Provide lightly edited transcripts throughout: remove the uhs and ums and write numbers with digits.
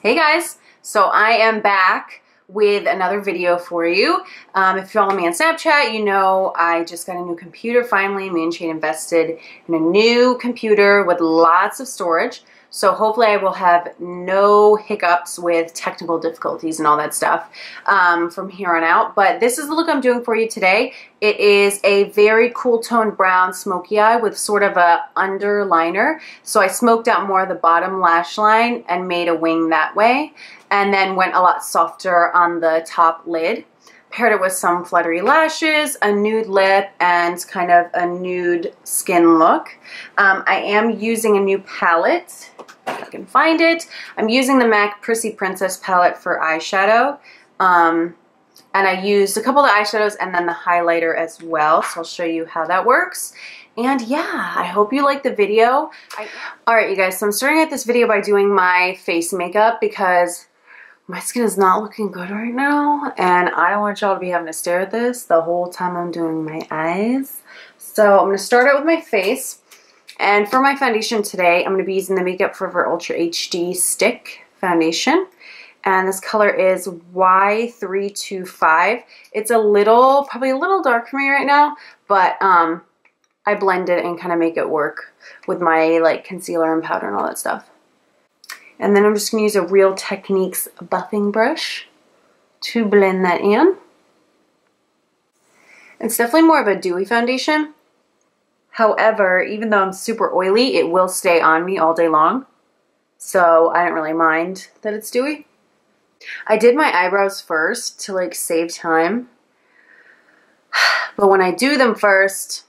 Hey guys, so I am back with another video for you. If you follow me on Snapchat, you know I just got a new computer finally. Me and Shane invested in a new computer with lots of storage. So hopefully I will have no hiccups with technical difficulties and all that stuff from here on out. But this is the look I'm doing for you today. It is a very cool toned brown smoky eye with sort of a underliner. So I smoked out more of the bottom lash line and made a wing that way. And then went a lot softer on the top lid. Paired it with some fluttery lashes, a nude lip, and kind of a nude skin look. I am using a new palette, if I can find it. I'm using the MAC Prissy Princess palette for eyeshadow. And I used a couple of eyeshadows and then the highlighter as well. So I'll show you how that works. And yeah, I hope you like the video. Alright you guys, so I'm starting out this video by doing my face makeup because my skin is not looking good right now, and I don't want y'all to be having to stare at this the whole time I'm doing my eyes. So I'm going to start out with my face, and for my foundation today, I'm going to be using the Makeup Forever Ultra HD Stick foundation, and this color is Y325. It's probably a little dark for me right now, but I blend it and kind of make it work with my like concealer and powder and all that stuff. And then I'm just going to use a Real Techniques buffing brush to blend that in. It's definitely more of a dewy foundation. However, even though I'm super oily, it will stay on me all day long. So I don't really mind that it's dewy. I did my eyebrows first to like save time. But when I do them first,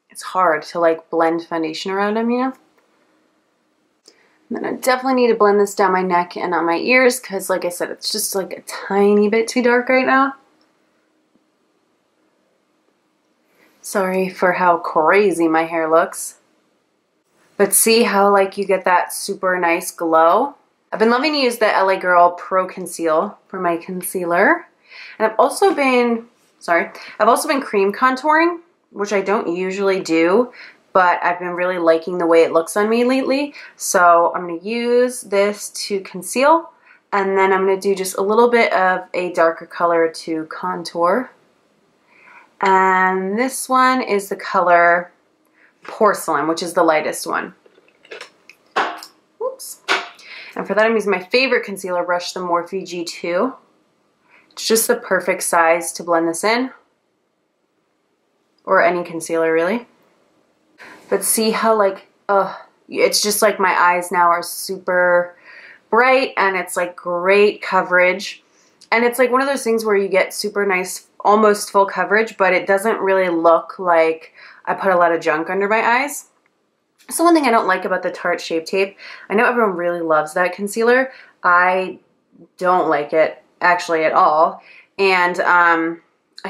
it's hard to like blend foundation around them, you know? Then I definitely need to blend this down my neck and on my ears because, like I said, it's just like a tiny bit too dark right now. Sorry for how crazy my hair looks. But see how like you get that super nice glow? I've been loving to use the LA Girl Pro Conceal for my concealer. And I've also been cream contouring, which I don't usually do. But I've been really liking the way it looks on me lately. So I'm going to use this to conceal. And then I'm going to do just a little bit of a darker color to contour. And this one is the color Porcelain, which is the lightest one. Oops. And for that I'm using my favorite concealer brush, the Morphe G2. It's just the perfect size to blend this in. Or any concealer really. But see how like, it's just like my eyes now are super bright and it's like great coverage. And it's like one of those things where you get super nice, almost full coverage, but it doesn't really look like I put a lot of junk under my eyes. So one thing I don't like about the Tarte Shape Tape, I know everyone really loves that concealer. I don't like it actually at all. And I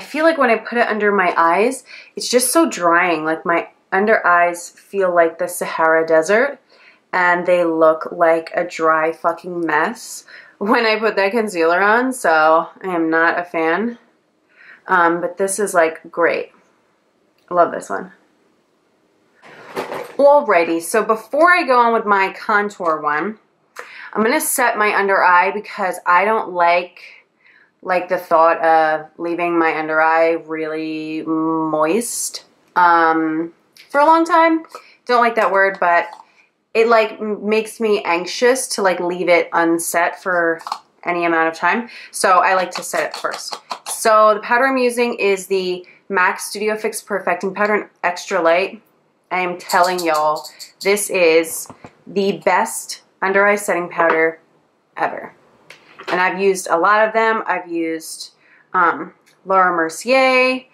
feel like when I put it under my eyes, it's just so drying. Like my under eyes feel like the Sahara Desert and they look like a dry fucking mess when I put that concealer on, so I am not a fan. But this is like great. I love this one. Alrighty, so before I go on with my contour one, I'm going to set my under eye because I don't like the thought of leaving my under eye really moist. For a long time. Don't like that word, but it like makes me anxious to like leave it unset for any amount of time. So I like to set it first. So the powder I'm using is the MAC Studio Fix Perfecting Powder in Extra Light. I am telling y'all, this is the best under eye setting powder ever. And I've used a lot of them. I've used Laura Mercier.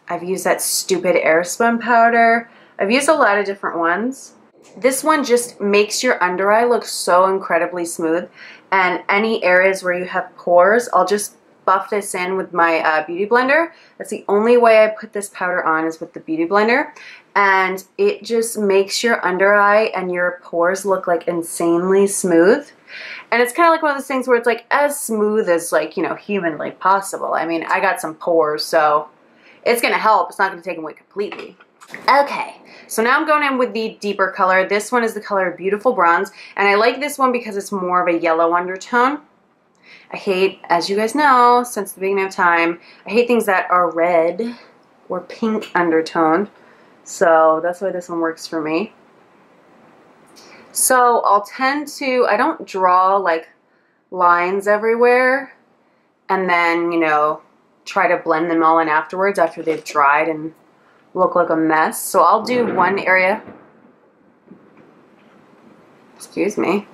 I've used that stupid Airspun powder. I've used a lot of different ones. This one just makes your under eye look so incredibly smooth. And any areas where you have pores, I'll just buff this in with my Beauty Blender. That's the only way I put this powder on is with the Beauty Blender. And it just makes your under eye and your pores look like insanely smooth. And it's kind of like one of those things where it's like as smooth as like, you know, humanly possible. I mean, I got some pores, so it's going to help. It's not going to take them away completely. Okay, so now I'm going in with the deeper color. This one is the color Beautiful Bronze, and I like this one because it's more of a yellow undertone. I hate, as you guys know, since the beginning of time, I hate things that are red or pink undertone. So that's why this one works for me. So I'll tend to, I don't draw like lines everywhere and then, you know, try to blend them all in afterwards after they've dried and look like a mess. So I'll do one area. Excuse me.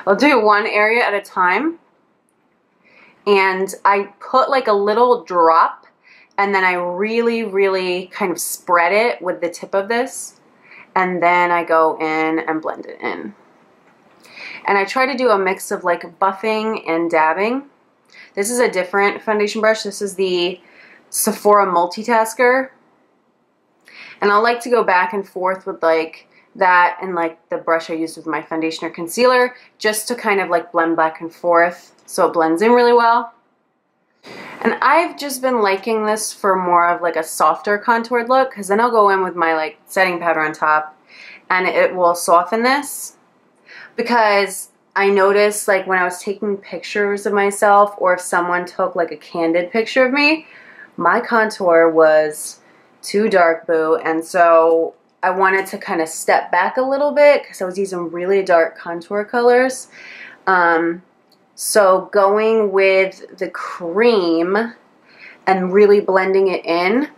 I'll do one area at a time. And I put like a little drop and then I really kind of spread it with the tip of this. And then I go in and blend it in. And I try to do a mix of like buffing and dabbing. This is a different foundation brush. This is the Sephora Multitasker. And I like to go back and forth with like that and like the brush I used with my foundation or concealer just to kind of like blend back and forth so it blends in really well. And I've just been liking this for more of like a softer contoured look because then I'll go in with my like setting powder on top and it will soften this, because I noticed like when I was taking pictures of myself or if someone took like a candid picture of me, my contour was too dark, boo, and so I wanted to kind of step back a little bit because I was using really dark contour colors. So going with the cream and really blending it in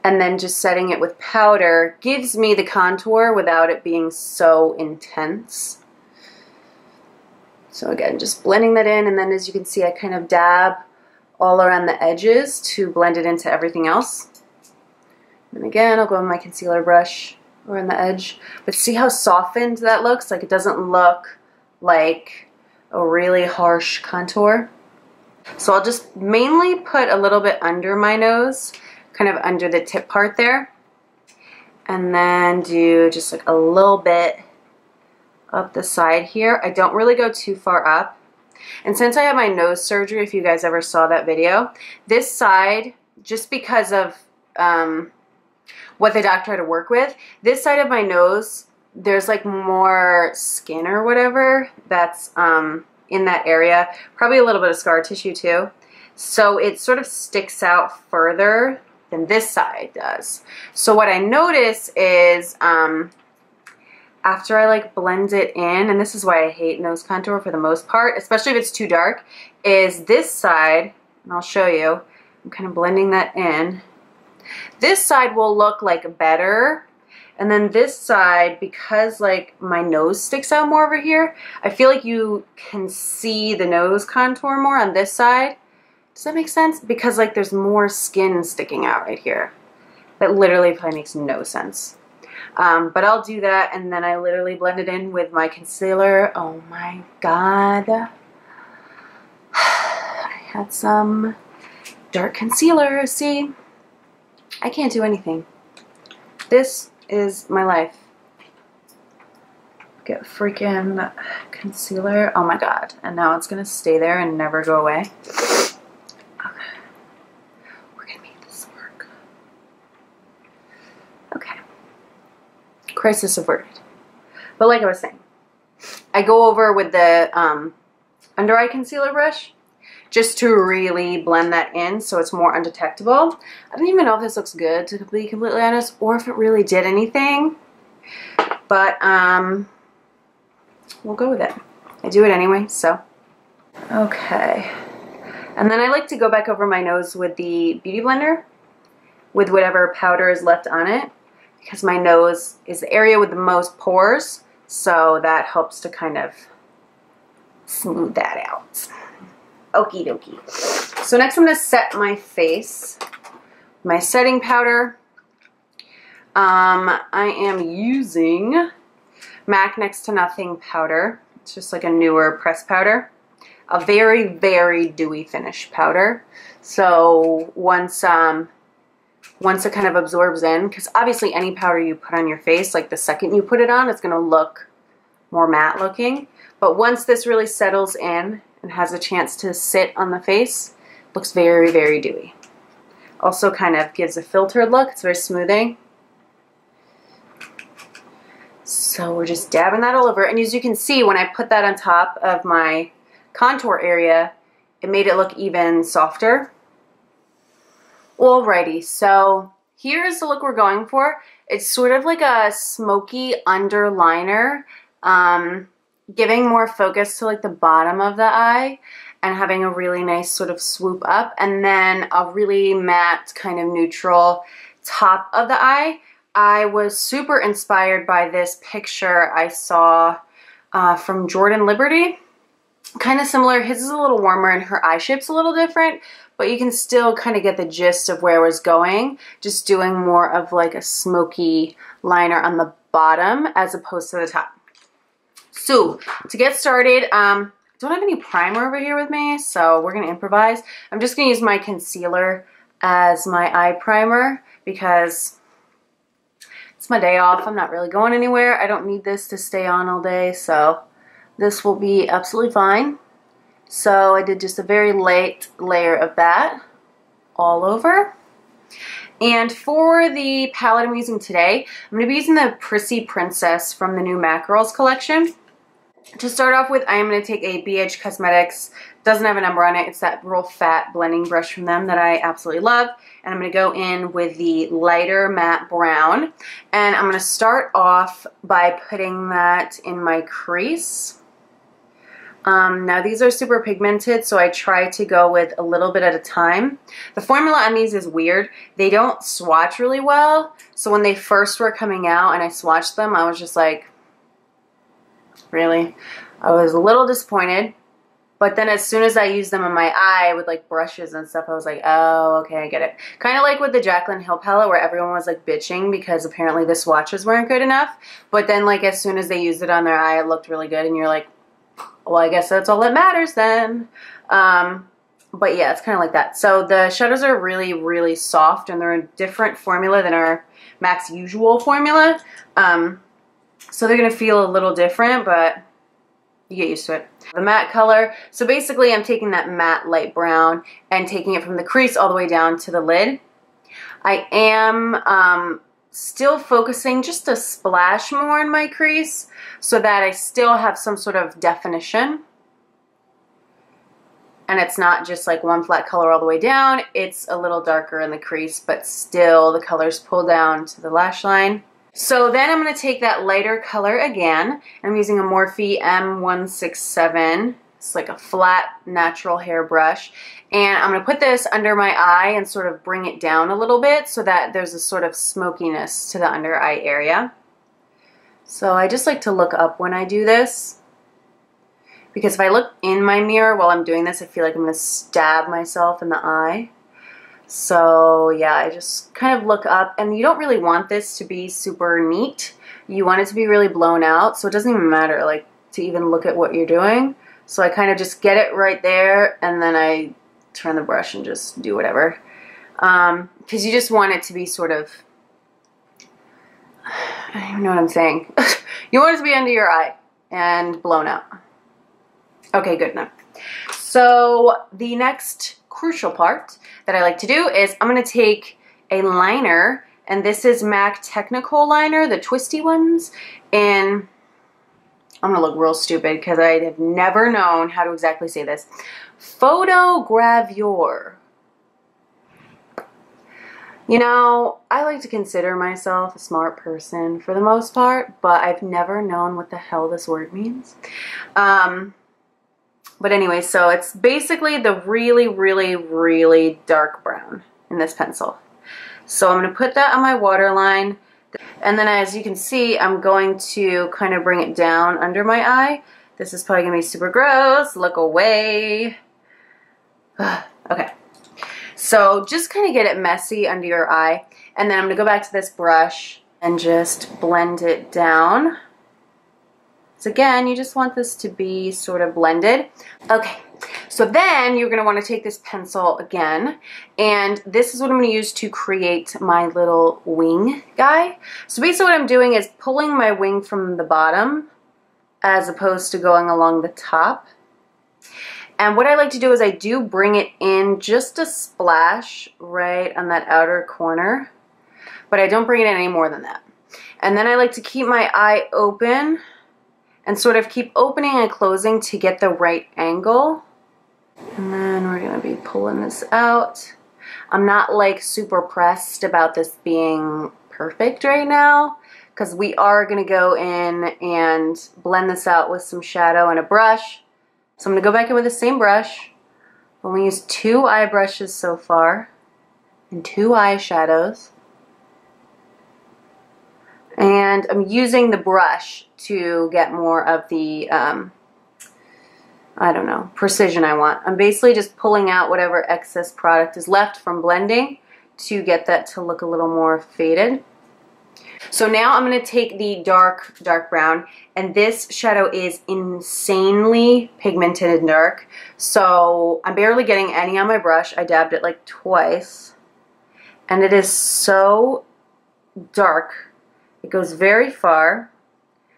and then just setting it with powder gives me the contour without it being so intense. So again, just blending that in, and then as you can see I kind of dab all around the edges to blend it into everything else. And again, I'll go with my concealer brush around the edge. But see how softened that looks? Like it doesn't look like a really harsh contour. So I'll just mainly put a little bit under my nose, kind of under the tip part there. And then do just like a little bit up the side here. I don't really go too far up. And since I had my nose surgery, if you guys ever saw that video, this side, just because of what the doctor had to work with, this side of my nose, there's like more skin or whatever that's in that area, probably a little bit of scar tissue too, so it sort of sticks out further than this side does. So what I notice is after I like blend it in, and this is why I hate nose contour for the most part, especially if it's too dark, is this side, and I'll show you, I'm kind of blending that in. This side will look like better, and then this side, because like my nose sticks out more over here, I feel like you can see the nose contour more on this side. Does that make sense? Because like there's more skin sticking out right here. That literally probably makes no sense. But I'll do that, and then I literally blend it in with my concealer. Oh my god. I had some dark concealer, see? I can't do anything. This is my life. Get freaking concealer. Oh my god. And now it's gonna stay there and never go away. Okay. We're gonna make this work. Okay. Crisis averted. But like I was saying, I go over with the under eye concealer brush just to really blend that in so it's more undetectable. I don't even know if this looks good, to be completely honest, or if it really did anything. But we'll go with it. I do it anyway, so. Okay. And then I like to go back over my nose with the Beauty Blender with whatever powder is left on it, because my nose is the area with the most pores, so that helps to kind of smooth that out. Okie dokie. So next I'm going to set my face. My setting powder. I am using MAC Next to Nothing powder. It's just like a newer pressed powder. A very, very dewy finish powder. So once it kind of absorbs in, because obviously any powder you put on your face, like the second you put it on, it's going to look more matte looking. But once this really settles in and has a chance to sit on the face, looks very, very dewy. Also kind of gives a filtered look. It's very smoothing. So we're just dabbing that all over. And as you can see, when I put that on top of my contour area, it made it look even softer. Alrighty, so here's the look we're going for. It's sort of like a smoky underliner, giving more focus to like the bottom of the eye and having a really nice sort of swoop up, and then a really matte kind of neutral top of the eye. I was super inspired by this picture I saw from Jordana Lip. Kind of similar. His is a little warmer and her eye shape's a little different, but you can still kind of get the gist of where I was going, just doing more of like a smoky liner on the bottom as opposed to the top. So to get started, I don't have any primer over here with me, so we're going to improvise. I'm just going to use my concealer as my eye primer because it's my day off. I'm not really going anywhere. I don't need this to stay on all day, so this will be absolutely fine. So I did just a very light layer of that all over. And for the palette I'm using today, I'm going to be using the Prissy Princess from the new Mackerels collection. To start off with, I am going to take a BH Cosmetics, doesn't have a number on it, it's that real fat blending brush from them that I absolutely love. And I'm going to go in with the lighter matte brown. And I'm going to start off by putting that in my crease. Now these are super pigmented, so I try to go with a little bit at a time. The formula on these is weird. They don't swatch really well, so when they first were coming out and I swatched them, I was just like, really? I was a little disappointed, but then as soon as I used them on my eye with like brushes and stuff, I was like, oh, okay, I get it. Kind of like with the Jaclyn Hill palette where everyone was like bitching because apparently the swatches weren't good enough, but then like as soon as they used it on their eye, it looked really good, and you're like, well, I guess that's all that matters then. But yeah, it's kind of like that. So the shadows are really, really soft, and they're a different formula than our MAC's usual formula. So they're going to feel a little different, but you get used to it. The matte color. So basically I'm taking that matte light brown and taking it from the crease all the way down to the lid. I am still focusing just a splash more in my crease so that I still have some sort of definition. And it's not just like one flat color all the way down. It's a little darker in the crease, but still the colors pull down to the lash line. So then I'm going to take that lighter color again. I'm using a Morphe M167. It's like a flat natural hair brush. And I'm going to put this under my eye and sort of bring it down a little bit so that there's a sort of smokiness to the under eye area. So I just like to look up when I do this, because if I look in my mirror while I'm doing this, I feel like I'm going to stab myself in the eye. So yeah, I just kind of look up, and you don't really want this to be super neat. You want it to be really blown out, so it doesn't even matter like to even look at what you're doing. So I kind of just get it right there, and then I turn the brush and just do whatever. Because you just want it to be sort of, I don't even know what I'm saying. You want it to be under your eye and blown out. Okay, good enough. So the next crucial part that I like to do is I'm going to take a liner, and this is MAC Technakohl Liner, the twisty ones, and I'm going to look real stupid because I have never known how to exactly say this. Photogravure. You know, I like to consider myself a smart person for the most part, but I've never known what the hell this word means. But anyway, so it's basically the really, really, really dark brown in this pencil. So I'm going to put that on my waterline. And then as you can see, I'm going to kind of bring it down under my eye. This is probably going to be super gross. Look away. Okay. So just kind of get it messy under your eye. And then I'm going to go back to this brush and just blend it down. So again, you just want this to be sort of blended. Okay, so then you're going to want to take this pencil again, and this is what I'm going to use to create my little wing guy. So basically what I'm doing is pulling my wing from the bottom as opposed to going along the top. And what I like to do is I do bring it in just a splash right on that outer corner, but I don't bring it in any more than that. And then I like to keep my eye open and sort of keep opening and closing to get the right angle. And then we're gonna be pulling this out. I'm not like super pressed about this being perfect right now because we are gonna go in and blend this out with some shadow and a brush. So I'm gonna go back in with the same brush. I've only used 2 eye brushes so far and 2 eyeshadows. And I'm using the brush to get more of the, I don't know, precision I want. I'm basically just pulling out whatever excess product is left from blending to get that to look a little more faded. So now I'm going to take the dark brown, and this shadow is insanely pigmented and dark. So I'm barely getting any on my brush. I dabbed it like twice, and it is so dark. It goes very far.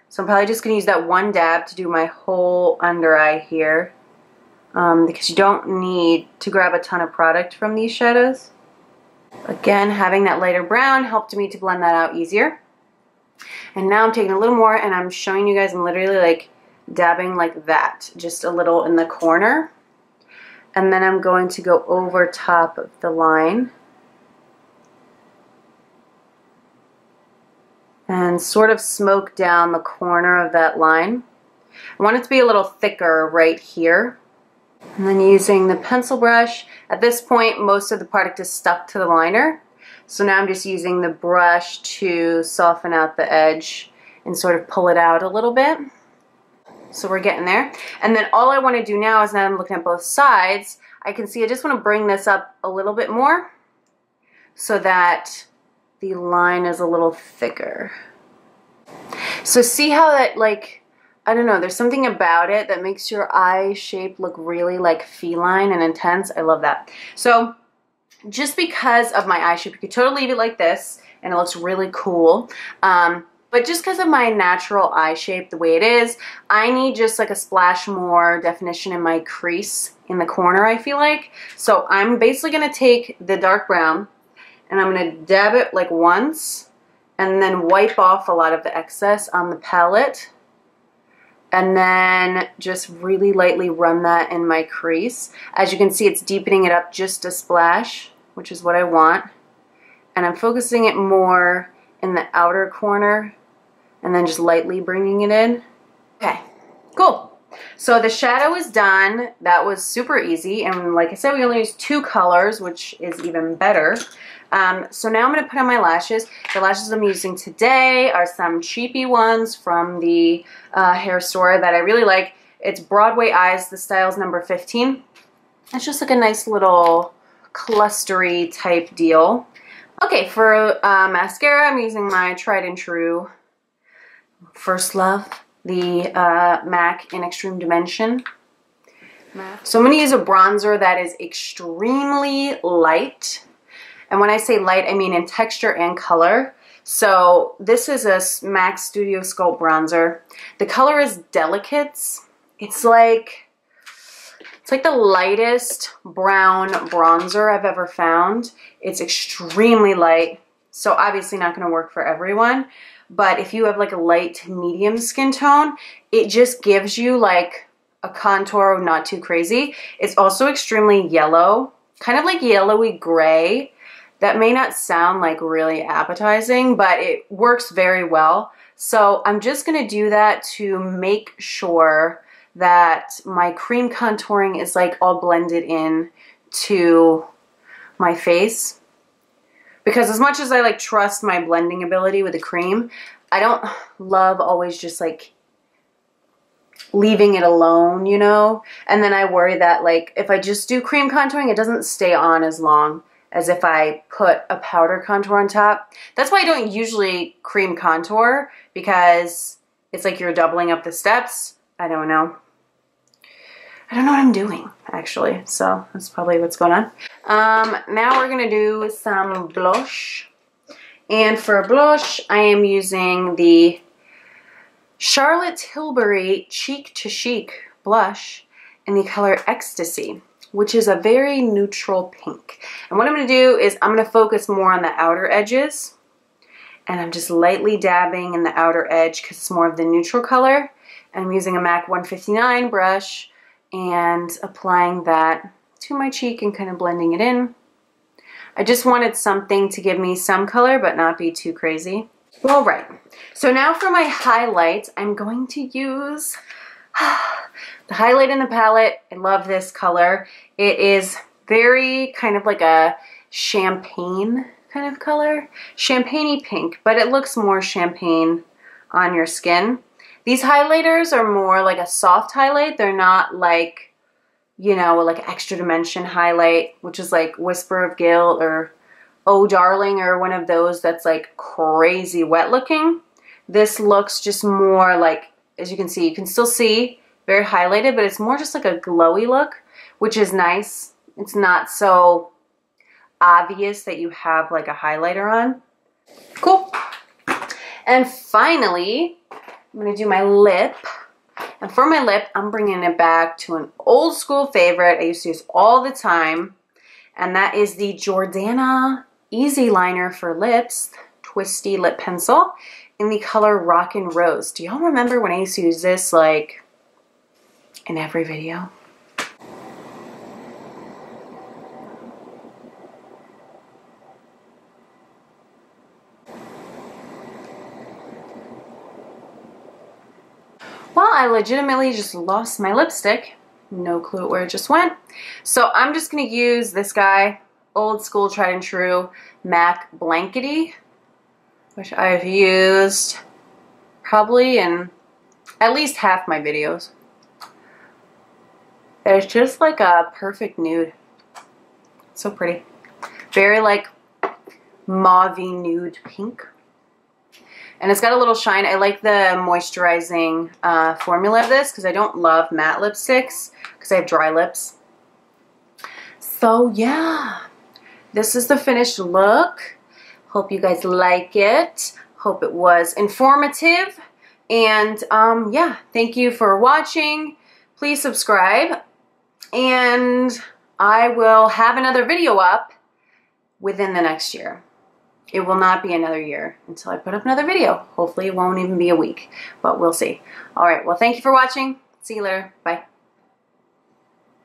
So I'm probably just going to use that one dab to do my whole under eye here, because you don't need to grab a ton of product from these shadows. Again, having that lighter brown helped me to blend that out easier. And now I'm taking a little more and I'm showing you guys, I'm literally like dabbing like that, just a little in the corner. And then I'm going to go over top of the line and sort of smoke down the corner of that line. I want it to be a little thicker right here. And then using the pencil brush, at this point most of the product is stuck to the liner. So now I'm just using the brush to soften out the edge and sort of pull it out a little bit. So we're getting there. And then all I want to do now is, now I'm looking at both sides, I can see I just want to bring this up a little bit more so that the line is a little thicker. So see how that, like, I don't know, there's something about it that makes your eye shape look really like feline and intense. I love that. So just because of my eye shape, you could totally leave it like this and it looks really cool. But just because of my natural eye shape the way it is, I need just like a splash more definition in my crease in the corner, I feel like. So I'm basically going to take the dark brown and I'm going to dab it like once and then wipe off a lot of the excess on the palette. And then just really lightly run that in my crease. As you can see, it's deepening it up just a splash, which is what I want. And I'm focusing it more in the outer corner and then just lightly bringing it in. Okay, cool. So the shadow is done. That was super easy. And like I said, we only used 2 colors, which is even better. So now I'm going to put on my lashes. The lashes I'm using today are some cheapy ones from the hair store that I really like. It's Broadway Eyes. The style's number 15. It's just like a nice little clustery type deal. Okay, for mascara, I'm using my tried and true First Love, the MAC in Extreme Dimension. So I'm going to use a bronzer that is extremely light. And when I say light, I mean in texture and color. So this is a MAC Studio Sculpt bronzer. The color is Delicates. It's like the lightest brown bronzer I've ever found. It's extremely light, so obviously not going to work for everyone. But if you have like a light to medium skin tone, it just gives you like a contour, not too crazy. It's also extremely yellow, kind of like yellowy gray. That may not sound like really appetizing, but it works very well. So I'm just going to do that to make sure that my cream contouring is like all blended in to my face. Because as much as I like trust my blending ability with the cream, I don't love always just like leaving it alone, you know? And then I worry that like if I just do cream contouring, it doesn't stay on as long as if I put a powder contour on top. That's why I don't usually cream contour, because it's like you're doubling up the steps. I don't know. I don't know what I'm doing, actually. So that's probably what's going on. Now we're going to do some blush. And for blush, I am using the Charlotte Tilbury Cheek to Chic blush in the color Ecstasy, which is a very neutral pink. And what I'm going to do is I'm going to focus more on the outer edges. and I'm just lightly dabbing in the outer edge because it's more of the neutral color. And I'm using a MAC 159 brush and applying that to my cheek and kind of blending it in. I just wanted something to give me some color but not be too crazy. All right, so now for my highlight, I'm going to use the highlight in the palette. I love this color. It is very kind of like a champagne kind of color. Champagne-y pink, but it looks more champagne on your skin. These highlighters are more like a soft highlight. They're not like, you know, like extra dimension highlight, which is like Whisper of Guilt or Oh Darling or one of those that's like crazy wet looking. This looks just more like, as you can still see, very highlighted, but it's more just like a glowy look, which is nice. It's not so obvious that you have like a highlighter on. Cool. And finally, I'm gonna do my lip. And for my lip, I'm bringing it back to an old school favorite I used to use all the time, and that is the Jordana Easy Liner for Lips Twisty Lip Pencil in the color Rockin' Rose. Do y'all remember when I used to use this like in every video? Well, I legitimately just lost my lipstick. No clue where it just went. So I'm just gonna use this guy, old school tried and true MAC Blankety, which I've used probably in at least half my videos. It's just like a perfect nude. So pretty. Very like mauve-y nude pink. And it's got a little shine. I like the moisturizing formula of this because I don't love matte lipsticks because I have dry lips. So yeah, this is the finished look. Hope you guys like it. Hope it was informative. And yeah, thank you for watching. Please subscribe. And I will have another video up within the next year. It will not be another year until I put up another video. Hopefully it won't even be a week, but we'll see. All right, well, thank you for watching. See you later. Bye.